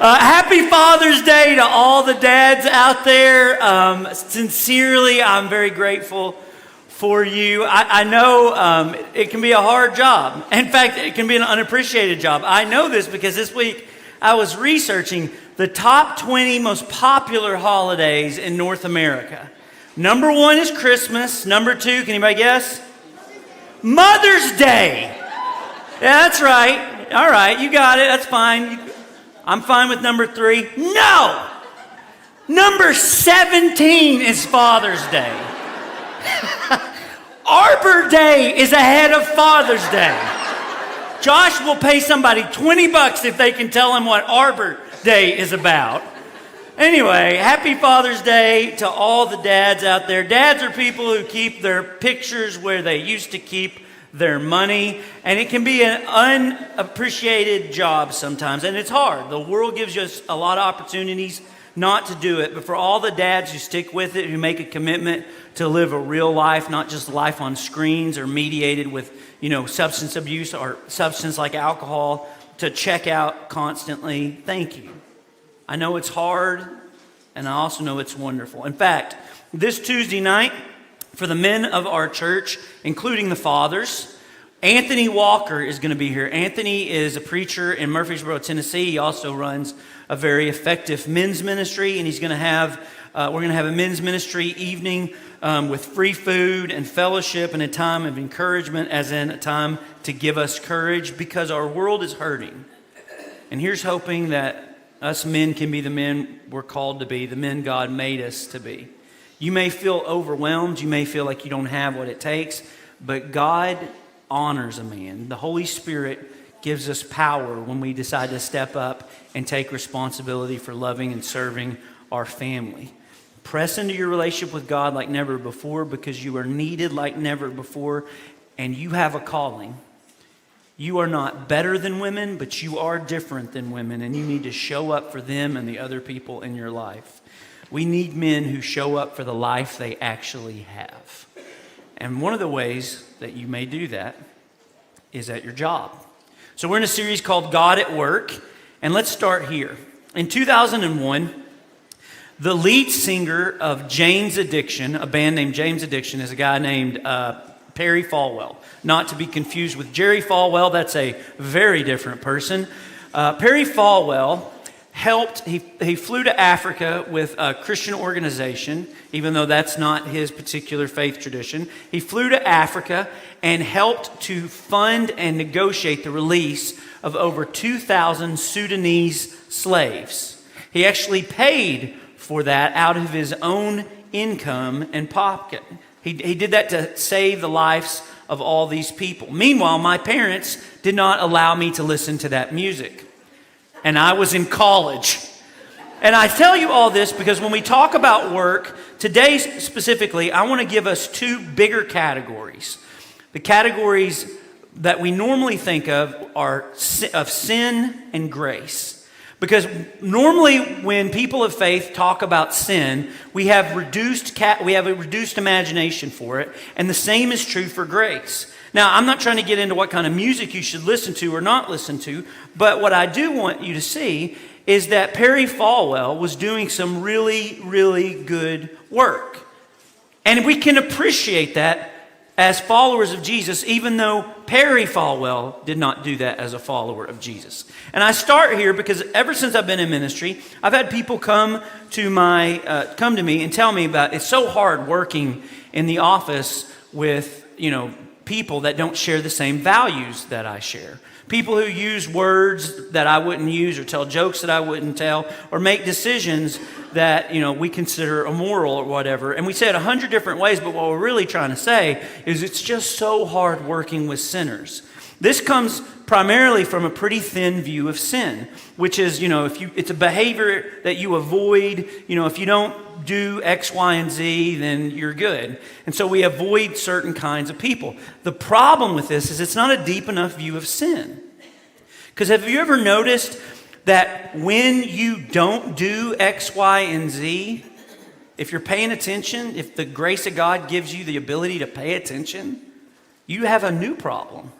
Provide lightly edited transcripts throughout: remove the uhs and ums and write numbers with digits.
Happy Father's Day to all the dads out there. Sincerely, I'm very grateful for you. I know it can be a hard job. In fact, it can be an unappreciated job. I know this because this week I was researching the top 20 most popular holidays in North America. Number 1 is Christmas. Number 2, can anybody guess? Mother's Day. Yeah, that's right. All right, you got it. That's fine. I'm fine with number 3. No! Number 17 is Father's Day. Arbor Day is ahead of Father's Day. Josh will pay somebody $20 if they can tell him what Arbor Day is about. Anyway, happy Father's Day to all the dads out there. Dads are people who keep their pictures where they used to keep their money, and it can be an unappreciated job sometimes, and it's hard. The world gives us a lot of opportunities not to do it, but for all the dads who stick with it, who make a commitment to live a real life, not just life on screens or mediated with, substance abuse or substance like alcohol, to check out constantly, thank you. I know it's hard, and I also know it's wonderful. In fact, this Tuesday night, for the men of our church, including the fathers, Anthony Walker is going to be here. Anthony is a preacher in Murfreesboro, Tennessee. He also runs a very effective men's ministry, and he's going to have we're going to have a men's ministry evening with free food and fellowship and a time of encouragement, as in a time to give us courage, because our world is hurting. And here's hoping that us men can be the men we're called to be, the men God made us to be. You may feel overwhelmed. You may feel like you don't have what it takes, but God honors a man. The Holy Spirit gives us power when we decide to step up and take responsibility for loving and serving our family. Press into your relationship with God like never before, because you are needed like never before, and you have a calling. You are not better than women, but you are different than women, and you need to show up for them and the other people in your life. We need men who show up for the life they actually have. And one of the ways that you may do that is at your job. So we're in a series called God at Work, and let's start here. In 2001, the lead singer of Jane's Addiction, a band named Jane's Addiction, is a guy named Perry Falwell. Not to be confused with Jerry Falwell, that's a very different person. Perry Falwell he flew to Africa with a Christian organization, even though that's not his particular faith tradition. He flew to Africa and helped to fund and negotiate the release of over 2,000 Sudanese slaves. He actually paid for that out of his own income and pocket. He did that to save the lives of all these people. Meanwhile, my parents did not allow me to listen to that music. And I was in college. And I tell you all this because when we talk about work, today specifically, I want to give us 2 bigger categories. The categories that we normally think of are of sin and grace. Because normally when people of faith talk about sin, we have a reduced imagination for it, and the same is true for grace. Now, I'm not trying to get into what kind of music you should listen to or not listen to, but what I do want you to see is that Perry Falwell was doing some really, really good work. And we can appreciate that as followers of Jesus, even though Perry Falwell did not do that as a follower of Jesus. And I start here because ever since I've been in ministry, I've had people come to me and tell me about it's so hard working in the office with, people that don't share the same values that I share. People who use words that I wouldn't use, or tell jokes that I wouldn't tell, or make decisions that, we consider immoral or whatever. And we say it 100 different ways, but what we're really trying to say is it's just so hard working with sinners. This comes primarily from a pretty thin view of sin, which is, it's a behavior that you avoid. If you don't do X, Y, and Z, then you're good. And so we avoid certain kinds of people. The problem with this is it's not a deep enough view of sin. Because have you ever noticed that when you don't do X, Y, and Z, if you're paying attention, if the grace of God gives you the ability to pay attention, you have a new problem.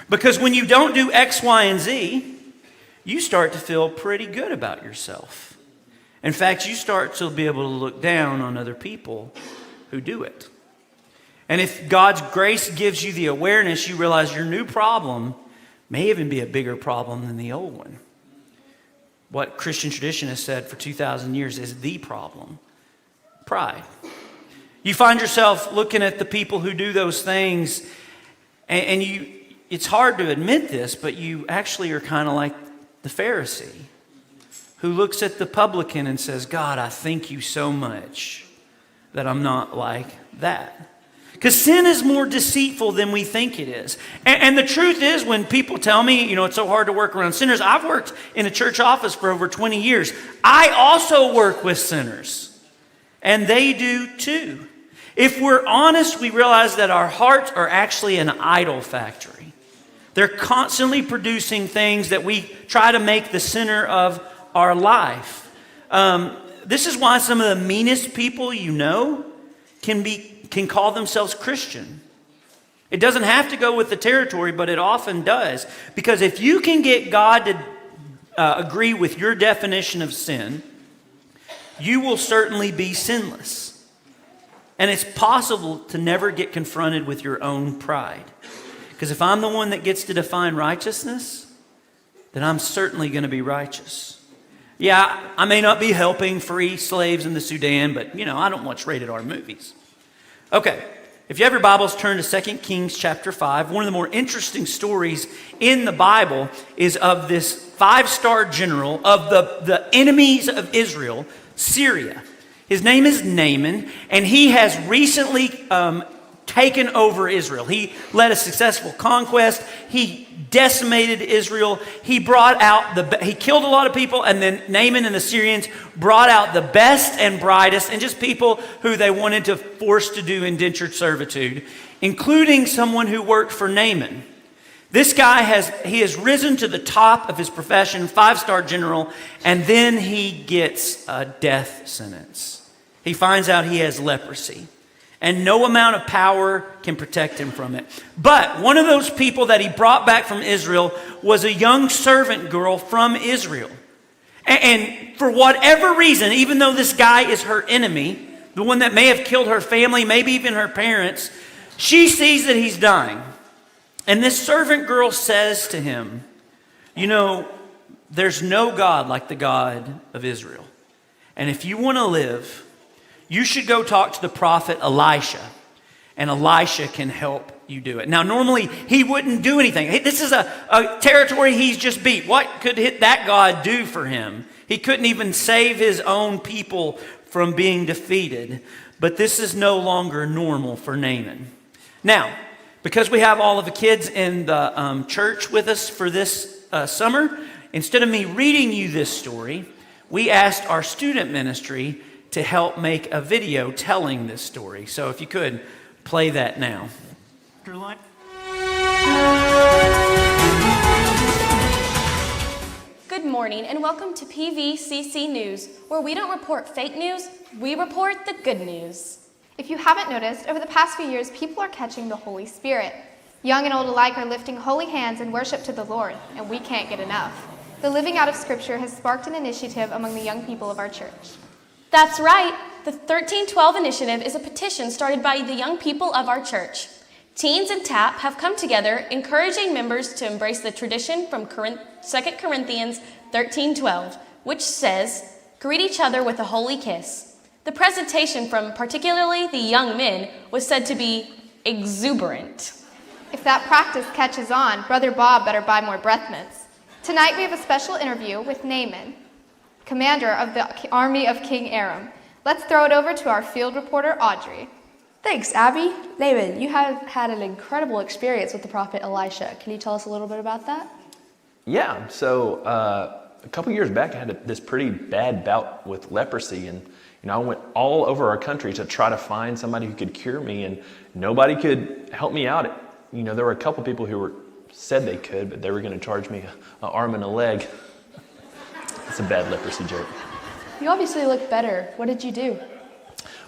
Because when you don't do X, Y, and Z, you start to feel pretty good about yourself. In fact, you start to be able to look down on other people who do it. And if God's grace gives you the awareness, you realize your new problem may even be a bigger problem than the old one. What Christian tradition has said for 2,000 years is the problem: pride. You find yourself looking at the people who do those things, and it's hard to admit this, but you actually are kind of like the Pharisee who looks at the publican and says, God, I thank you so much that I'm not like that. Because sin is more deceitful than we think it is. And the truth is, when people tell me, it's so hard to work around sinners, I've worked in a church office for over 20 years. I also work with sinners, and they do too. If we're honest, we realize that our hearts are actually an idol factory. They're constantly producing things that we try to make the center of our life. This is why some of the meanest people can call themselves Christian. It doesn't have to go with the territory, but it often does. Because if you can get God to agree with your definition of sin, you will certainly be sinless. And it's possible to never get confronted with your own pride. Because if I'm the one that gets to define righteousness, then I'm certainly going to be righteous. Yeah, I may not be helping free slaves in the Sudan, but, I don't watch rated R movies. Okay, if you have your Bibles, turn to 2 Kings chapter 5. One of the more interesting stories in the Bible is of this 5-star general of the enemies of Israel, Syria. His name is Naaman, and he has recently taken over Israel. He led a successful conquest. He decimated Israel. He killed a lot of people, and then Naaman and the Syrians brought out the best and brightest, and just people who they wanted to force to do indentured servitude, including someone who worked for Naaman. This guy has risen to the top of his profession, 5-star general, and then he gets a death sentence. He finds out he has leprosy, and no amount of power can protect him from it. But one of those people that he brought back from Israel was a young servant girl from Israel. And for whatever reason, even though this guy is her enemy, the one that may have killed her family, maybe even her parents, she sees that he's dying. And this servant girl says to him, there's no God like the God of Israel. And if you want to live, you should go talk to the prophet Elisha, and Elisha can help you do it. Now, normally, he wouldn't do anything. This is a territory he's just beat. What could that God do for him? He couldn't even save his own people from being defeated. But this is no longer normal for Naaman. Now, because we have all of the kids in the church with us for this summer, instead of me reading you this story, we asked our student ministry to help make a video telling this story. So if you could, play that now. Good morning and welcome to PVCC News, where we don't report fake news, we report the good news. If you haven't noticed, over the past few years, people are catching the Holy Spirit. Young and old alike are lifting holy hands in worship to the Lord, and we can't get enough. The Living Out of Scripture has sparked an initiative among the young people of our church. That's right. The 1312 initiative is a petition started by the young people of our church. Teens and TAP have come together, encouraging members to embrace the tradition from 2 Corinthians 13:12, which says, "Greet each other with a holy kiss." The presentation from particularly the young men was said to be exuberant. If that practice catches on, Brother Bob better buy more breath mints. Tonight we have a special interview with Naaman, commander of the army of King Aram. Let's throw it over to our field reporter, Audrey. Thanks, Abby. Naaman, you have had an incredible experience with the prophet Elisha. Can you tell us a little bit about that? Yeah, so a couple years back I had this pretty bad bout with leprosy, and I went all over our country to try to find somebody who could cure me, and nobody could help me out. There were a couple people who said they could, but they were going to charge me an arm and a leg. It's a bad leprosy joke. You obviously look better. What did you do?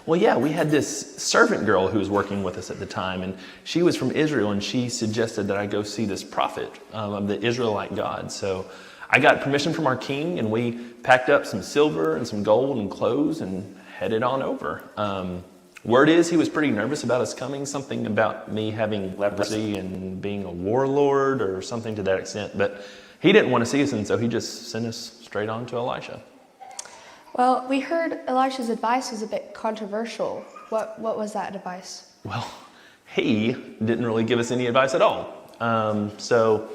Well, yeah, we had this servant girl who was working with us at the time, and she was from Israel, and she suggested that I go see this prophet of the Israelite God. So I got permission from our king, and we packed up some silver and some gold and clothes and headed on over. Word is he was pretty nervous about us coming, something about me having leprosy and being a warlord or something to that extent. But he didn't want to see us, and so he just sent us straight on to Elisha. Well, we heard Elisha's advice was a bit controversial. What was that advice? Well, he didn't really give us any advice at all. So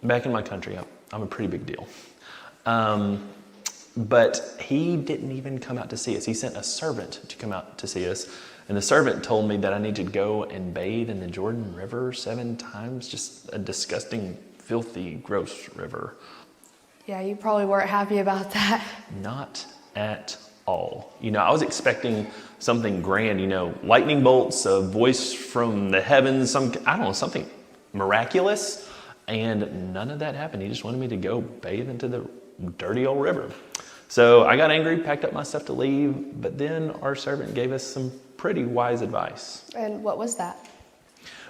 back in my country, I'm a pretty big deal. But he didn't even come out to see us. He sent a servant to come out to see us. And the servant told me that I need to go and bathe in the Jordan River 7 times. Just a disgusting, filthy, gross river. Yeah, you probably weren't happy about that. Not at all. I was expecting something grand, lightning bolts, a voice from the heavens, something miraculous. And none of that happened. He just wanted me to go bathe into the dirty old river. So I got angry, packed up my stuff to leave, but then our servant gave us some pretty wise advice. And what was that?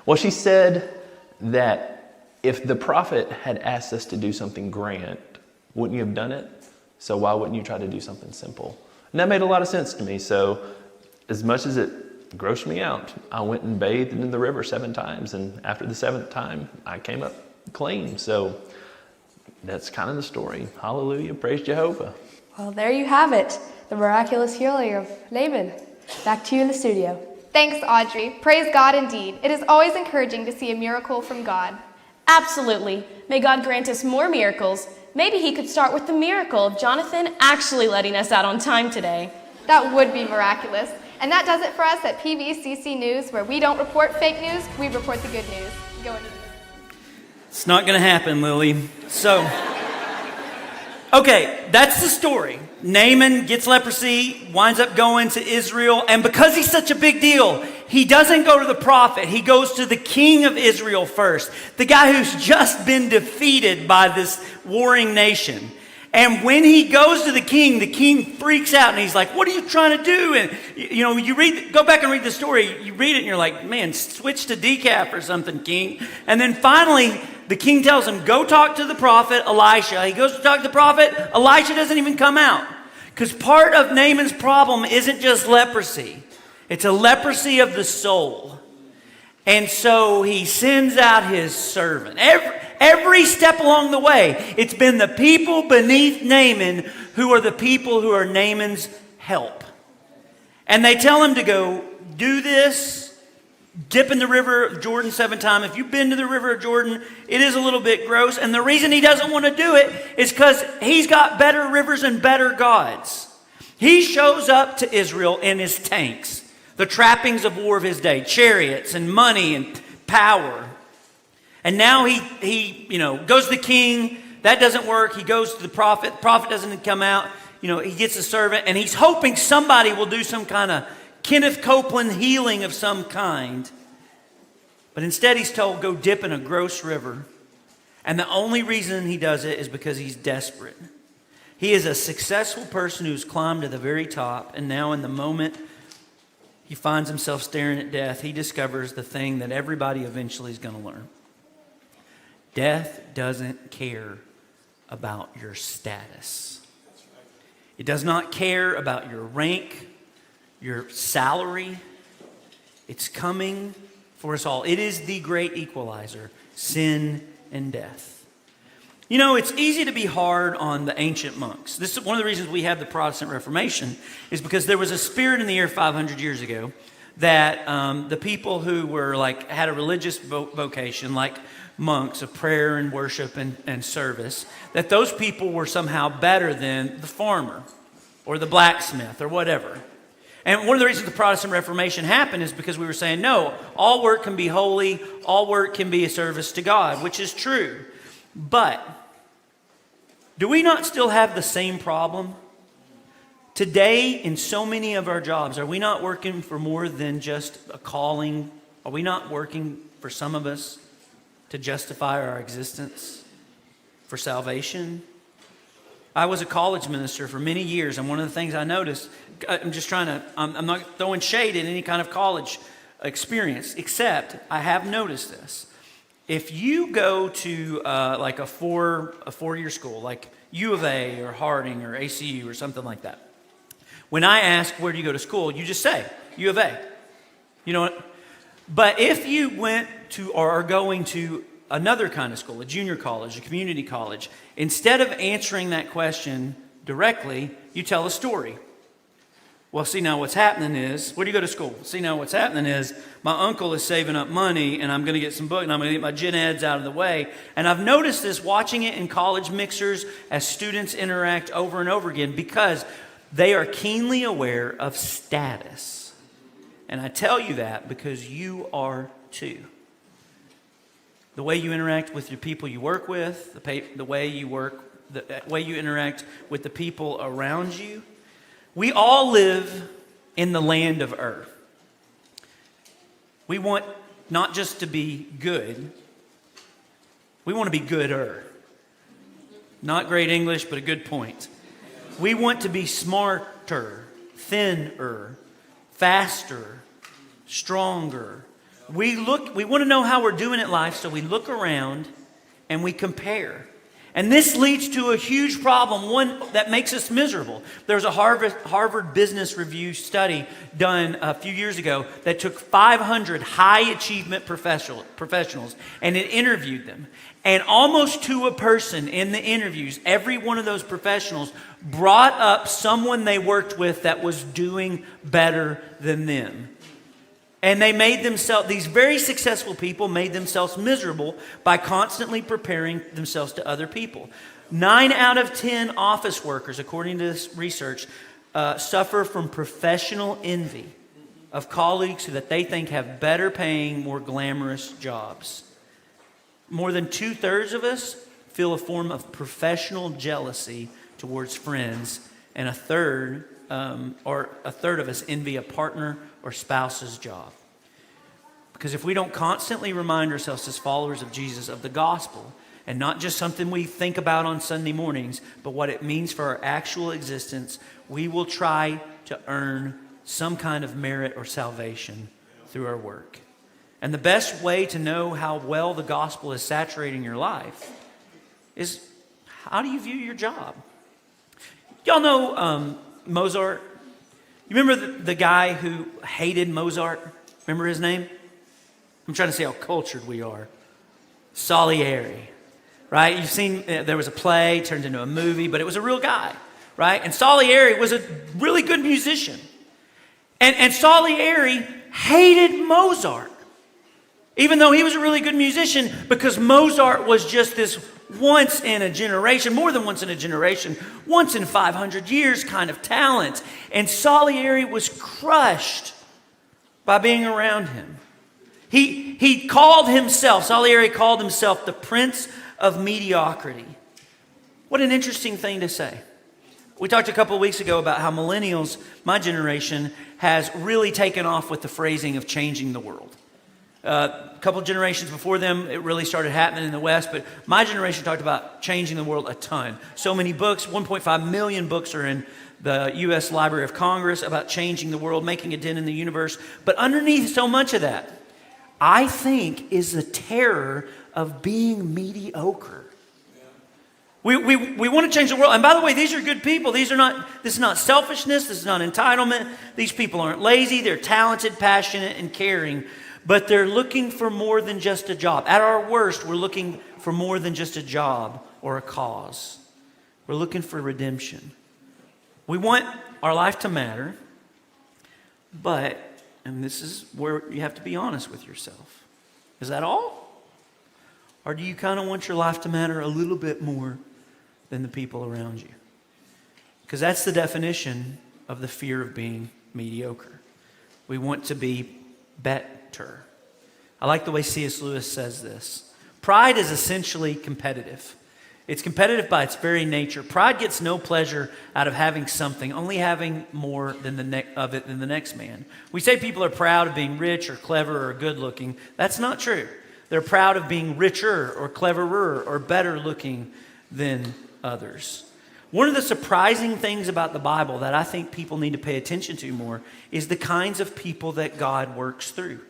Well, she said that if the prophet had asked us to do something grand, wouldn't you have done it? So why wouldn't you try to do something simple? And that made a lot of sense to me. So as much as it grossed me out, I went and bathed in the river 7 times. And after the 7th time, I came up clean. So that's kind of the story. Hallelujah. Praise Jehovah. Well, there you have it. The miraculous healing of Naaman. Back to you in the studio. Thanks, Audrey. Praise God indeed. It is always encouraging to see a miracle from God. Absolutely. May God grant us more miracles. Maybe he could start with the miracle of Jonathan actually letting us out on time today. That would be miraculous. And that does it for us at PVCC News, where we don't report fake news, we report the good news. Go ahead. It's not going to happen, Lily. So, okay, that's the story. Naaman gets leprosy, winds up going to Israel, and because he's such a big deal, he doesn't go to the prophet. He goes to the king of Israel first, the guy who's just been defeated by this warring nation. And when he goes to the king freaks out and he's like, "What are you trying to do?" And go back and read the story. You read it and you're like, "Man, switch to decaf or something, king." And then finally, the king tells him, "Go talk to the prophet Elisha." He goes to talk to the prophet. Elisha doesn't even come out. Because part of Naaman's problem isn't just leprosy. It's a leprosy of the soul. And so he sends out his servant. Every step along the way, it's been the people beneath Naaman who are the people who are Naaman's help. And they tell him to go do this, dip in the river of Jordan 7 times. If you've been to the river of Jordan, it is a little bit gross. And the reason he doesn't want to do it is because he's got better rivers and better gods. He shows up to Israel in his tanks, the trappings of war of his day, chariots and money and power. And now he goes to the king. That doesn't work. He goes to the prophet. The prophet doesn't come out. He gets a servant, and he's hoping somebody will do some kind of Kenneth Copeland healing of some kind. But instead he's told, go dip in a gross river. And the only reason he does it is because he's desperate. He is a successful person who's climbed to the very top, and now in the moment he finds himself staring at death, he discovers the thing that everybody eventually is going to learn. Death doesn't care about your status. It does not care about your rank, your salary. It's coming for us all. It is the great equalizer, sin and death. It's easy to be hard on the ancient monks. This is one of the reasons we have the Protestant Reformation, is because there was a spirit in the air 500 years ago that the people who were had a religious vocation, like monks of prayer and worship and service, that those people were somehow better than the farmer or the blacksmith or whatever. And one of the reasons the Protestant Reformation happened is because we were saying, no, all work can be holy, all work can be a service to God, which is true. But do we not still have the same problem? Today, in so many of our jobs, are we not working for more than just a calling? Are we not working, for some of us, to justify our existence, for salvation? I was a college minister for many years, and one of the things I noticed, I'm not throwing shade at any kind of college experience, except I have noticed this, if you go to like a four-year school, like U of A or Harding or ACU or something like that, when I ask where do you go to school, you just say U of A. You know what? But if you went to or are going to another kind of school, a junior college, a community college, instead of answering that question directly, you tell a story. Well, see, now what's happening is, where do you go to school? See, now what's happening is, my uncle is saving up money, and I'm going to get some books, and I'm going to get my gen eds out of the way. And I've noticed this watching it in college mixers as students interact over and over again, because they are keenly aware of status. And I tell you that because you are too. The way you interact with your people you work with, the way you interact with the people around you. We all live in the land of Ur. We want not just to be good, we want to be gooder. Not great English, but a good point. We want to be smarter, thinner, faster, stronger. We want to know how we're doing in life, so we look around and we compare. And this leads to a huge problem, one that makes us miserable. There's a Harvard Business Review study done a few years ago that took 500 high achievement professionals and it interviewed them. And almost to a person in the interviews, every one of those professionals brought up someone they worked with that was doing better than them. And they made themselves, these very successful people made themselves miserable by constantly comparing themselves to other people. 9 out of 10 office workers, according to this research, suffer from professional envy of colleagues that they think have better paying, more glamorous jobs. More than 2/3 of us feel a form of professional jealousy towards friends, and a third of us envy a partner or spouse's job. Because if we don't constantly remind ourselves as followers of Jesus of the gospel, and not just something we think about on Sunday mornings, but what it means for our actual existence, we will try to earn some kind of merit or salvation through our work. And the best way to know how well the gospel is saturating your life is, how do you view your job? Y'all know Mozart? You remember the guy who hated Mozart? Remember his name? I'm trying to see how cultured we are. Salieri, right? You've seen, there was a play, turned into a movie, but it was a real guy, right? And Salieri was a really good musician. And Salieri hated Mozart, even though he was a really good musician, because Mozart was just this once in a generation, more than once in a generation, once in 500 years kind of talent. And Salieri was crushed by being around him. Salieri called himself the Prince of Mediocrity. What an interesting thing to say. We talked a couple of weeks ago about how millennials, my generation, has really taken off with the phrasing of changing the world. A couple generations before them, it really started happening in the West, but my generation talked about changing the world a ton. So many books, 1.5 million books are in the U.S. Library of Congress about changing the world, making a dent in the universe. But underneath so much of that, I think, is the terror of being mediocre. We want to change the world. And by the way, these are good people. This is not selfishness. This is not entitlement. These people aren't lazy. They're talented, passionate, and caring. But they're looking for more than just a job. At our worst, we're looking for more than just a job or a cause. We're looking for redemption. We want our life to matter, but, and this is where you have to be honest with yourself, is that all? Or do you kind of want your life to matter a little bit more than the people around you? Because that's the definition of the fear of being mediocre. We want to be better. I like the way C.S. Lewis says this. Pride is essentially competitive. It's competitive by its very nature. Pride gets no pleasure out of having something, only having more than of it than the next man. We say people are proud of being rich or clever or good looking. That's not true. They're proud of being richer or cleverer or better looking than others. One of the surprising things about the Bible that I think people need to pay attention to more is the kinds of people that God works through.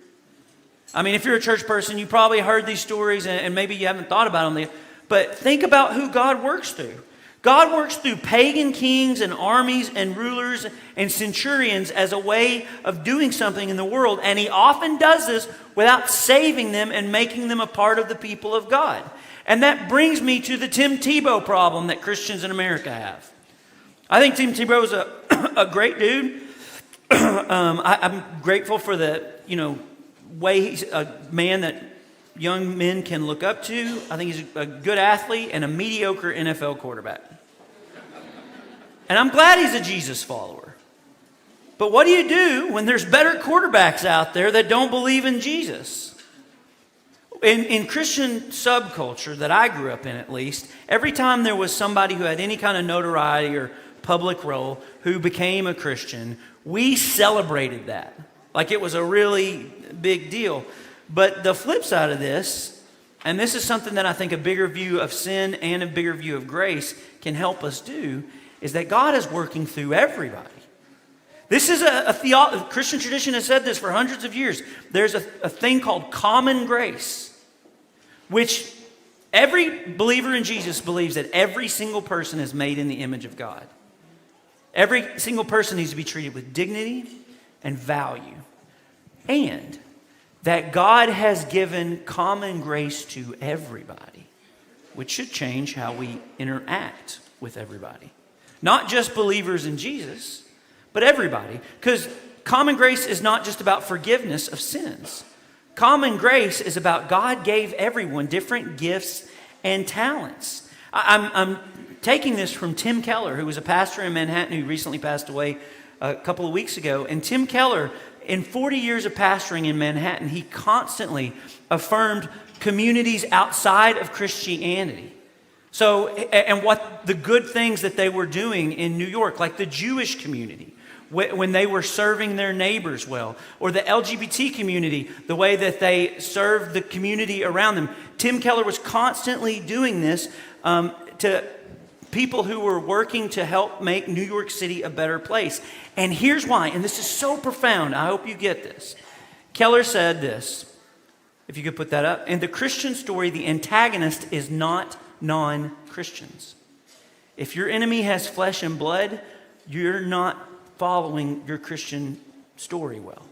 I mean, if you're a church person, you probably heard these stories and maybe you haven't thought about them. But think about who God works through. God works through pagan kings and armies and rulers and centurions as a way of doing something in the world. And he often does this without saving them and making them a part of the people of God. And that brings me to the Tim Tebow problem that Christians in America have. I think Tim Tebow is a great dude. I'm grateful for the, way he's a man that young men can look up to. I think he's a good athlete and a mediocre NFL quarterback. And I'm glad he's a Jesus follower. But what do you do when there's better quarterbacks out there that don't believe in Jesus? In Christian subculture that I grew up in, at least, every time there was somebody who had any kind of notoriety or public role who became a Christian, we celebrated that. Like it was a really big deal. But the flip side of this, and this is something that I think a bigger view of sin and a bigger view of grace can help us do, is that God is working through everybody. This is Christian tradition has said this for hundreds of years. There's a thing called common grace, which every believer in Jesus believes that every single person is made in the image of God. Every single person needs to be treated with dignity and value. And that God has given common grace to everybody, which should change how we interact with everybody. Not just believers in Jesus, but everybody. Because common grace is not just about forgiveness of sins. Common grace is about God gave everyone different gifts and talents. I'm taking this from Tim Keller, who was a pastor in Manhattan who recently passed away a couple of weeks ago. And Tim Keller, in 40 years of pastoring in Manhattan, he constantly affirmed communities outside of Christianity. So, and what the good things that they were doing in New York, like the Jewish community, when they were serving their neighbors well, or the LGBT community, the way that they served the community around them. Tim Keller was constantly doing this to people who were working to help make New York City a better place. And here's why, and this is so profound, I hope you get this. Keller said this, if you could put that up. In the Christian story, the antagonist is not non-Christians. If your enemy has flesh and blood, you're not following your Christian story well.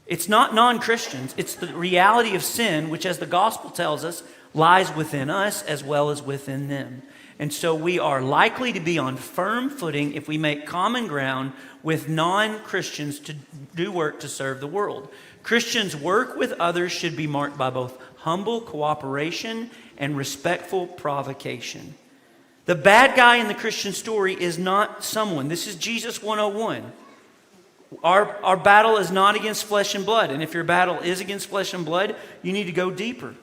It's not non-Christians. It's the reality of sin, which, as the gospel tells us, lies within us as well as within them. And so we are likely to be on firm footing if we make common ground with non-Christians to do work to serve the world. Christians' work with others should be marked by both humble cooperation and respectful provocation. The bad guy in the Christian story is not someone. This is Jesus 101. Our battle is not against flesh and blood. And if your battle is against flesh and blood, you need to go deeper.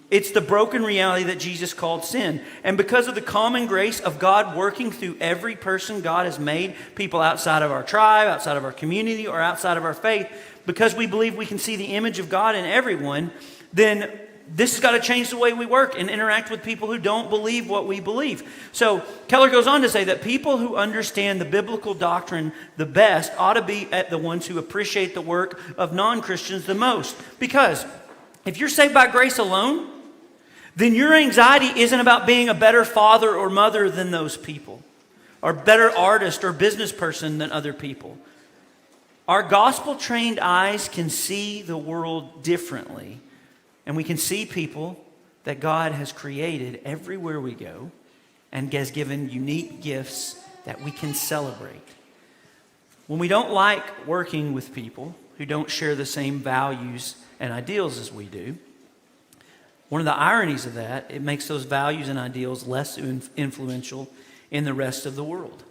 It's the broken reality that Jesus called sin. And because of the common grace of God working through every person God has made, people outside of our tribe, outside of our community, or outside of our faith, because we believe we can see the image of God in everyone, then this has got to change the way we work and interact with people who don't believe what we believe. So Keller goes on to say that people who understand the biblical doctrine the best ought to be at the ones who appreciate the work of non-Christians the most. Because if you're saved by grace alone, then your anxiety isn't about being a better father or mother than those people, or better artist or business person than other people. Our gospel-trained eyes can see the world differently. And we can see people that God has created everywhere we go and has given unique gifts that we can celebrate. When we don't like working with people who don't share the same values and ideals as we do, one of the ironies of that, it makes those values and ideals less influential in the rest of the world.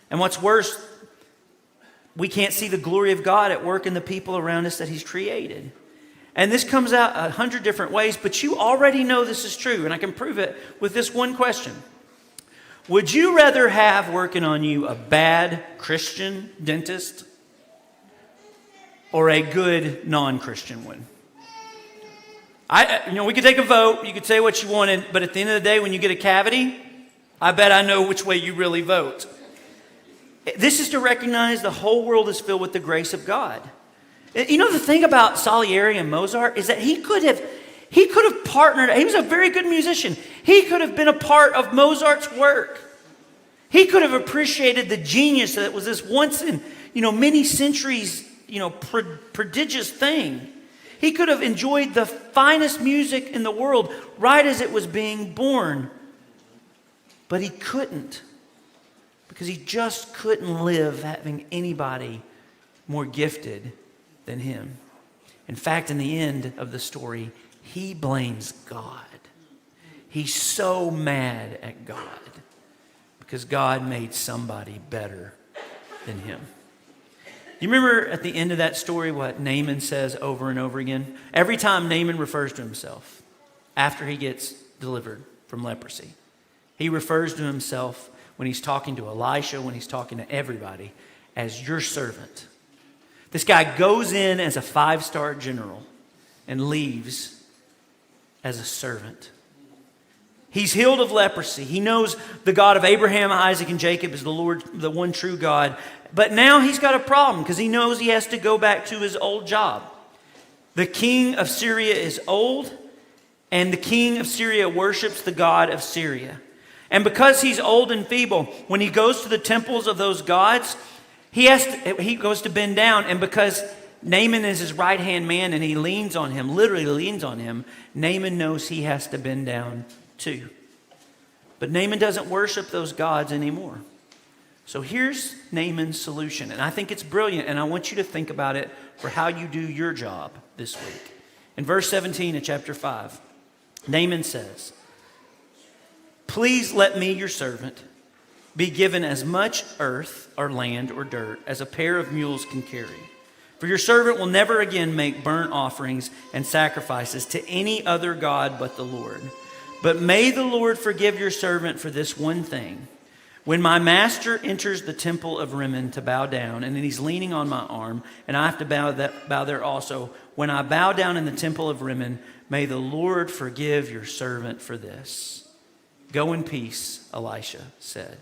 And what's worse, we can't see the glory of God at work in the people around us that He's created. And this comes out 100 different ways, but you already know this is true, and I can prove it with this one question. Would you rather have working on you a bad Christian dentist or a good non-Christian one? We could take a vote, you could say what you wanted, but at the end of the day, when you get a cavity, I bet I know which way you really vote. This is to recognize the whole world is filled with the grace of God. You know, the thing about Salieri and Mozart is that he could have partnered. He was a very good musician. He could have been a part of Mozart's work. He could have appreciated the genius that was this once in, many centuries, prodigious thing. He could have enjoyed the finest music in the world right as it was being born. But he couldn't, because he just couldn't live having anybody more gifted than him. In fact, in the end of the story, he blames God. He's so mad at God because God made somebody better than him. You remember at the end of that story what Naaman says over and over again? Every time Naaman refers to himself after he gets delivered from leprosy, he refers to himself when he's talking to Elisha, when he's talking to everybody, as your servant. This guy goes in as a 5-star general and leaves as a servant. He's healed of leprosy. He knows the God of Abraham, Isaac, and Jacob is the Lord, the one true God. But now he's got a problem because he knows he has to go back to his old job. The king of Syria is old, and the king of Syria worships the god of Syria. And because he's old and feeble, when he goes to the temples of those gods, he goes to bend down. And because Naaman is his right-hand man and he leans on him, literally leans on him, Naaman knows he has to bend down too. But Naaman doesn't worship those gods anymore. So here's Naaman's solution. And I think it's brilliant, and I want you to think about it for how you do your job this week. In verse 17 of chapter 5, Naaman says, "Please let me, your servant, be given as much earth or land or dirt as a pair of mules can carry. For your servant will never again make burnt offerings and sacrifices to any other god but the Lord. But may the Lord forgive your servant for this one thing. When my master enters the temple of Rimmon to bow down, and then he's leaning on my arm, and I have to bow there also, when I bow down in the temple of Rimmon, may the Lord forgive your servant for this." "Go in peace," Elisha said.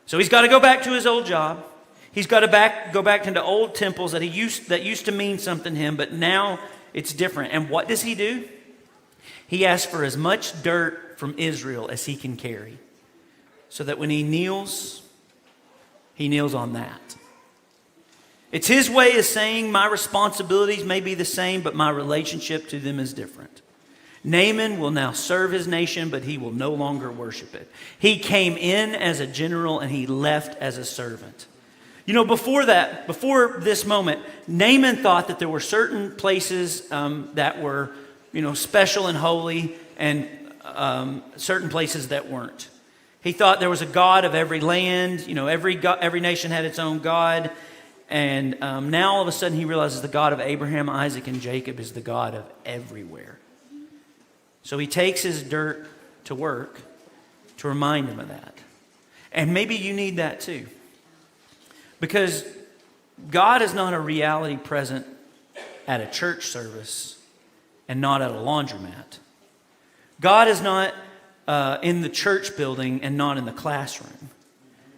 So he's got to go back to his old job. He's got to go back into old temples that used to mean something to him, but now it's different. And what does he do? He asks for as much dirt from Israel as he can carry, so that when he kneels on that. It's his way of saying my responsibilities may be the same, but my relationship to them is different. Naaman will now serve his nation, but he will no longer worship it. He came in as a general and he left as a servant. Before this moment, Naaman thought that there were certain places that were, special and holy, and certain places that weren't. He thought there was a God of every land. Every nation had its own God. And now all of a sudden he realizes the God of Abraham, Isaac, and Jacob is the God of everywhere. So he takes his dirt to work to remind him of that. And maybe you need that too. Because God is not a reality present at a church service and not at a laundromat. God is not in the church building and not in the classroom.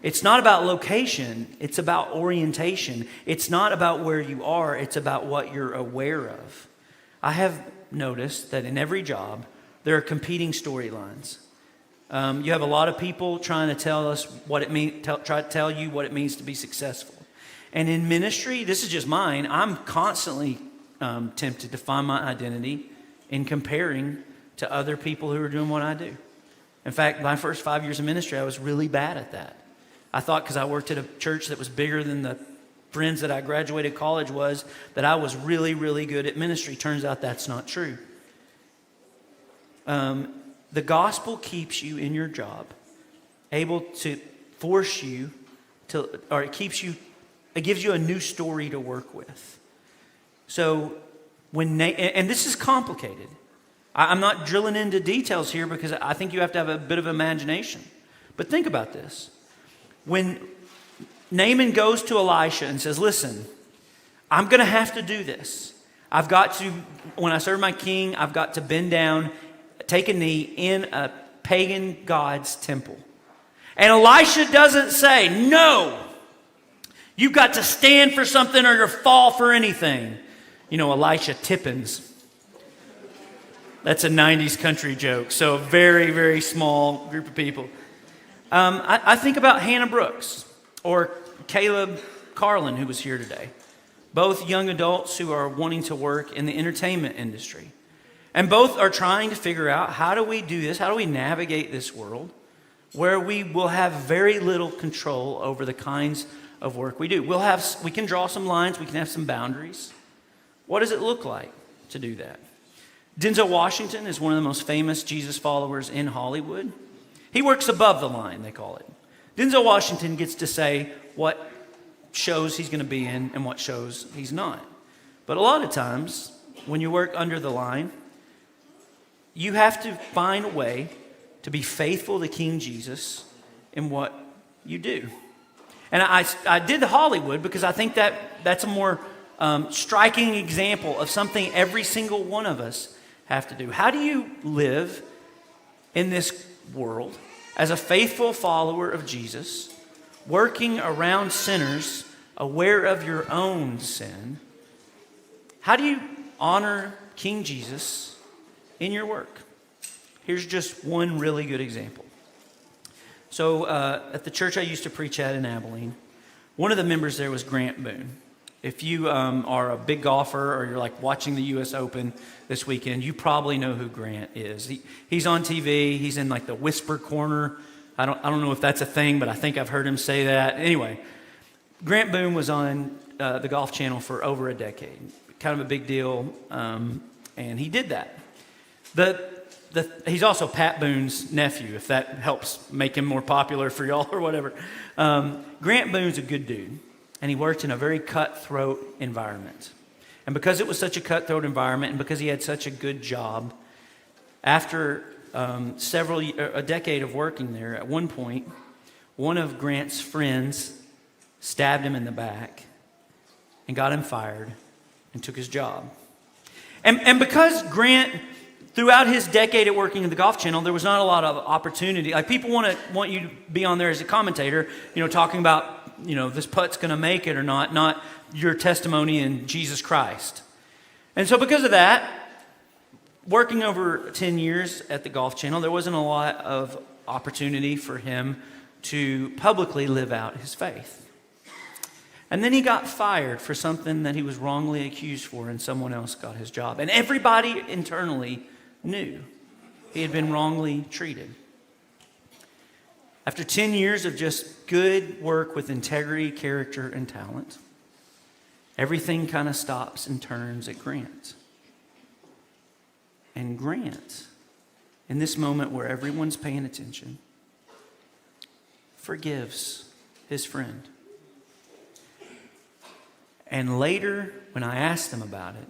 It's not about location, it's about orientation. It's not about where you are, it's about what you're aware of. I have noticed that in every job, there are competing storylines. You have a lot of people trying to tell us what it means, try to tell you what it means to be successful. And in ministry, this is just mine, I'm constantly tempted to find my identity in comparing to other people who are doing what I do. In fact, my first 5 years of ministry, I was really bad at that. I thought because I worked at a church that was bigger than the friends that I graduated college was, that I was really, really good at ministry. Turns out that's not true. The gospel keeps you in your job, able to force you to, or it gives you a new story to work with. So and this is complicated. I'm not drilling into details here because I think you have to have a bit of imagination. But think about this. When Naaman goes to Elisha and says, "Listen, I'm going to have to do this. I've got to, when I serve my king, I've got to bend down, take a knee in a pagan god's temple." And Elisha doesn't say, "No, You've got to stand for something or you'll fall for anything. You know, Elisha Tippins. That's a 90s country joke. So a very, very small group of people. I think about Hannah Brooks or Caleb Carlin, who was here today. Both young adults who are wanting to work in the entertainment industry. And both are trying to figure out, how do we do this? How do we navigate this world where we will have very little control over the kinds of work we do? We can draw some lines. We can have some boundaries. What does it look like to do that? Denzel Washington is one of the most famous Jesus followers in Hollywood. He works above the line, they call it. Denzel Washington gets to say what shows he's going to be in and what shows he's not. But a lot of times, when you work under the line, you have to find a way to be faithful to King Jesus in what you do. And I did Hollywood because I think that's a more striking example of something every single one of us have to do. How do you live in this world as a faithful follower of Jesus, working around sinners, aware of your own sin? How do you honor King Jesus in your work? Here's just one really good example. So at the church I used to preach at in Abilene, one of the members there was Grant Boone. If you are a big golfer or you're like watching the U.S. Open this weekend, you probably know who Grant is. He's on TV. He's in like the whisper corner. I don't know if that's a thing, but I think I've heard him say that. Anyway, Grant Boone was on the Golf Channel for over a decade. Kind of a big deal, and he did that. He's also Pat Boone's nephew, if that helps make him more popular for y'all or whatever. Grant Boone's a good dude. And he worked in a very cutthroat environment. And because it was such a cutthroat environment and because he had such a good job, after a decade of working there, at one point, one of Grant's friends stabbed him in the back and got him fired and took his job. And because Grant, throughout his decade at working at the Golf Channel, there was not a lot of opportunity. Like, people want you to be on there as a commentator, talking about, this putt's going to make it or not your testimony in Jesus Christ. And so because of that, working over 10 years at the Golf Channel, there wasn't a lot of opportunity for him to publicly live out his faith. And then he got fired for something that he was wrongly accused for, and someone else got his job. And everybody internally knew he had been wrongly treated. After 10 years of just good work with integrity, character, and talent, everything kind of stops and turns at Grant. And Grant, in this moment where everyone's paying attention, forgives his friend. And later, when I asked him about it,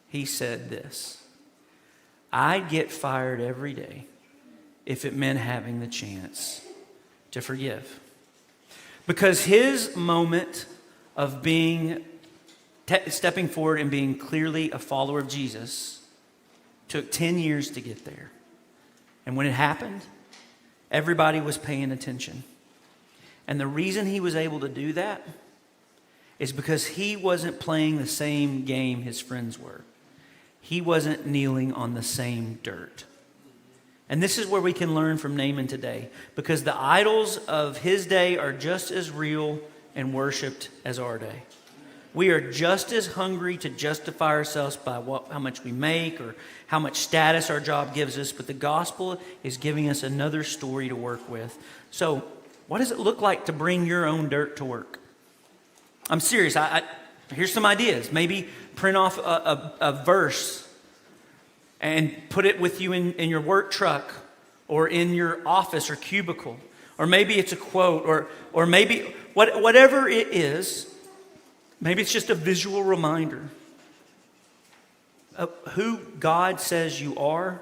he said this: "I'd get fired every day if it meant having the chance to forgive." Because his moment of stepping forward and being clearly a follower of Jesus took 10 years to get there. And when it happened, everybody was paying attention. And the reason he was able to do that is because he wasn't playing the same game his friends were. He wasn't kneeling on the same dirt. And this is where we can learn from Naaman today, because the idols of his day are just as real and worshipped as our day. We are just as hungry to justify ourselves by how much we make or how much status our job gives us, but the gospel is giving us another story to work with. So, what does it look like to bring your own dirt to work? I'm serious. Here's some ideas. Maybe print off a verse and put it with you in your work truck or in your office or cubicle. Or maybe it's a quote, or maybe whatever it is, maybe it's just a visual reminder of who God says you are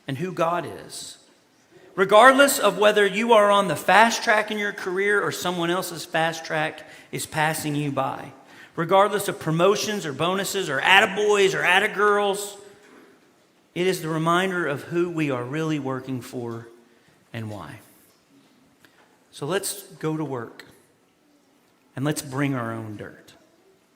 and who God is. Regardless of whether you are on the fast track in your career or someone else's fast track is passing you by. Regardless of promotions or bonuses or attaboys or attagirls, it is the reminder of who we are really working for and why. So let's go to work and let's bring our own dirt.